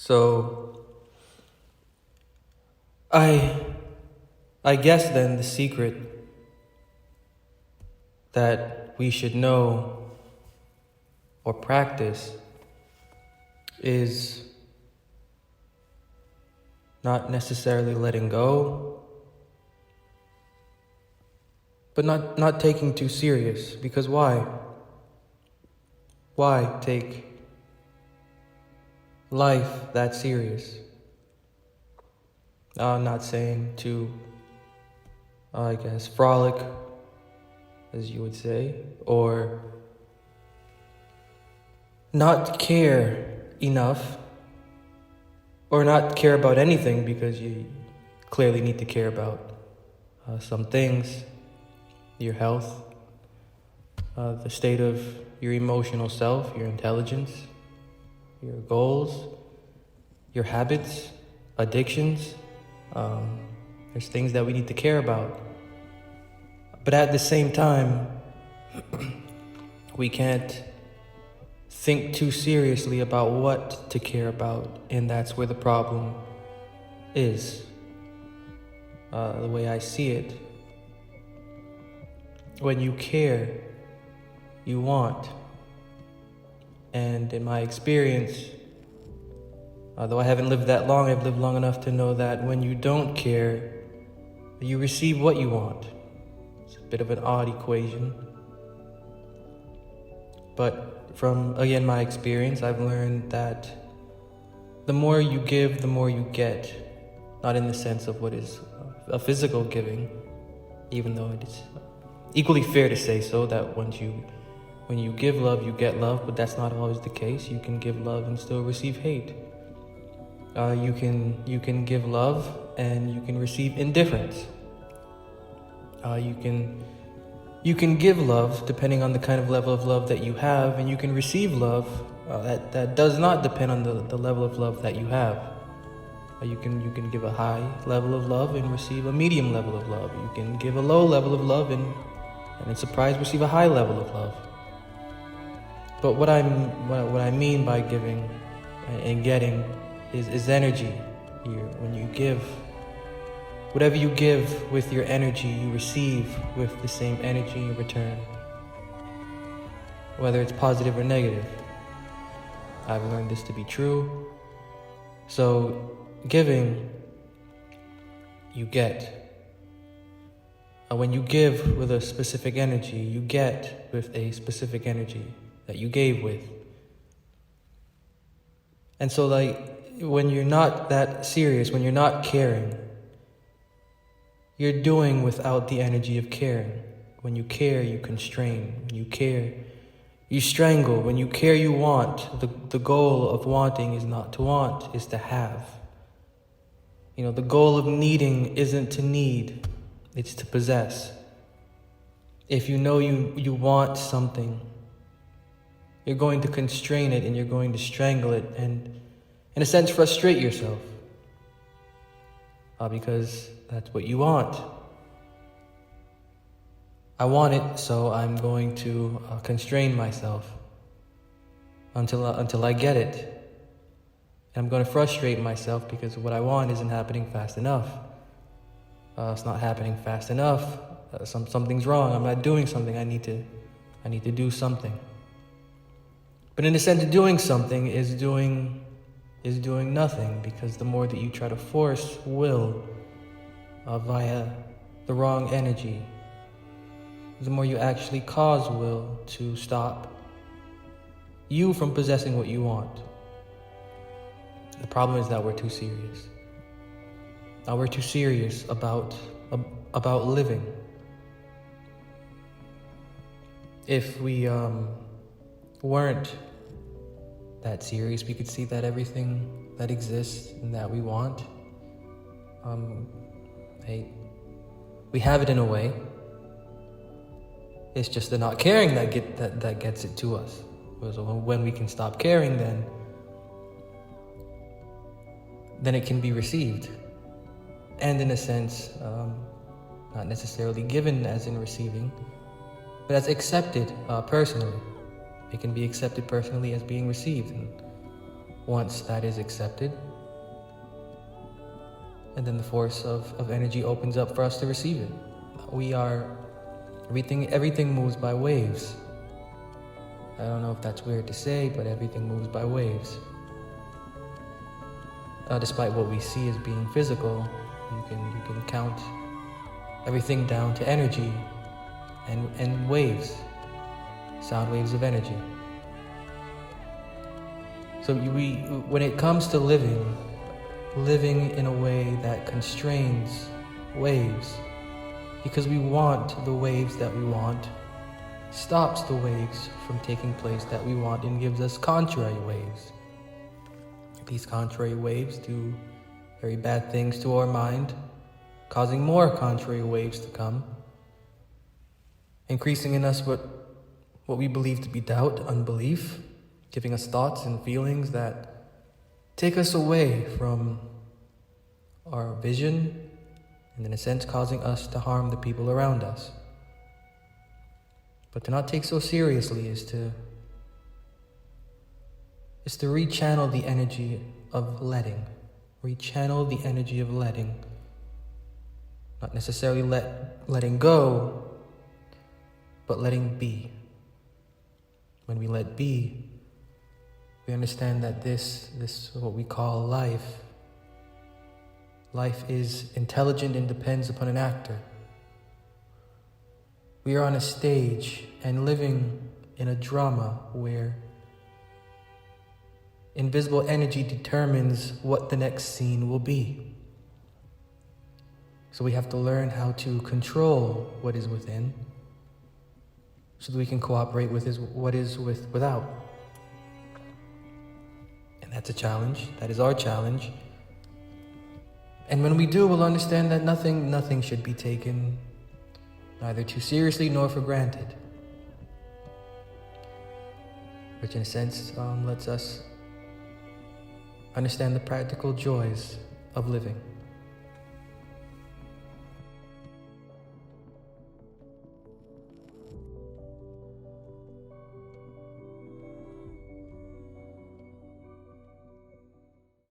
So I guess then the secret that we should know or practice is not necessarily letting go, but not taking too serious. Because why? Why take life that serious? I'm not saying to, I guess, frolic, as you would say, or not care enough, or not care about anything, because you clearly need to care about some things, your health, the state of your emotional self, your intelligence, your goals, your habits, addictions. There's things that we need to care about. But at the same time, we can't think too seriously about what to care about, and that's where the problem is. The way I see it, when you care, you want. And in my experience, though I haven't lived that long, I've lived long enough to know that when you don't care, you receive what you want. It's a bit of an odd equation. But from, again, my experience, I've learned that the more you give, the more you get. Not in the sense of what is a physical giving, even though it is equally fair to say so, that when you give love, you get love, but that's not always the case. You can give love and still receive hate. You can give love and you can receive indifference. You can give love depending on the kind of level of love that you have, and you can receive love that does not depend on the level of love that you have. You can give a high level of love and receive a medium level of love. You can give a low level of love and in surprise receive a high level of love. But what I mean by giving and getting is energy here. When you give, whatever you give with your energy, you receive with the same energy in return, whether it's positive or negative. I've learned this to be true. So giving, you get. When you give with a specific energy, you get with a specific energy that you gave with. And so, when you're not that serious, when you're not caring, you're doing without the energy of caring. When you care, you constrain. When you care, you strangle. When you care, you want. The goal of wanting is not to want, is to have. The goal of needing isn't to need, it's to possess. If you know you want something, you're going to constrain it and you're going to strangle it and, in a sense, frustrate yourself. Because that's what you want. I want it, so I'm going to constrain myself until I get it. And I'm going to frustrate myself because what I want isn't happening fast enough. It's not happening fast enough. Something's wrong. I'm not doing something. I need to do something. But in a sense, doing something is doing nothing, because the more that you try to force will via the wrong energy, the more you actually cause will to stop you from possessing what you want. The problem is that we're too serious. We're too serious about living. If we weren't that serious, we could see that everything that exists and that we want, we have it in a way. It's just the not caring that gets it to us. So when we can stop caring, then it can be received. And in a sense, not necessarily given as in receiving, but as accepted personally. It can be accepted personally as being received. once that is accepted, and then the force of energy opens up for us to receive it. Everything moves by waves. I don't know if that's weird to say, but everything moves by waves. Despite what we see as being physical, you can count everything down to energy and waves, sound waves of energy. So when it comes to living in a way that constrains waves, because we want the waves that we want, stops the waves from taking place that we want and gives us contrary waves. These contrary waves do very bad things to our mind, causing more contrary waves to come, increasing in us what we believe to be doubt, unbelief, giving us thoughts and feelings that take us away from our vision, and in a sense causing us to harm the people around us. But to not take so seriously is to rechannel the energy of letting. Rechannel the energy of letting. Not necessarily letting go, but letting be. When we let be, we understand that this what we call life is intelligent and depends upon an actor. We are on a stage and living in a drama where invisible energy determines what the next scene will be. So we have to learn how to control what is within so that we can cooperate with what is without. And that's a challenge. That is our challenge. And when we do, we'll understand that nothing should be taken neither too seriously nor for granted. Which in a sense lets us understand the practical joys of living.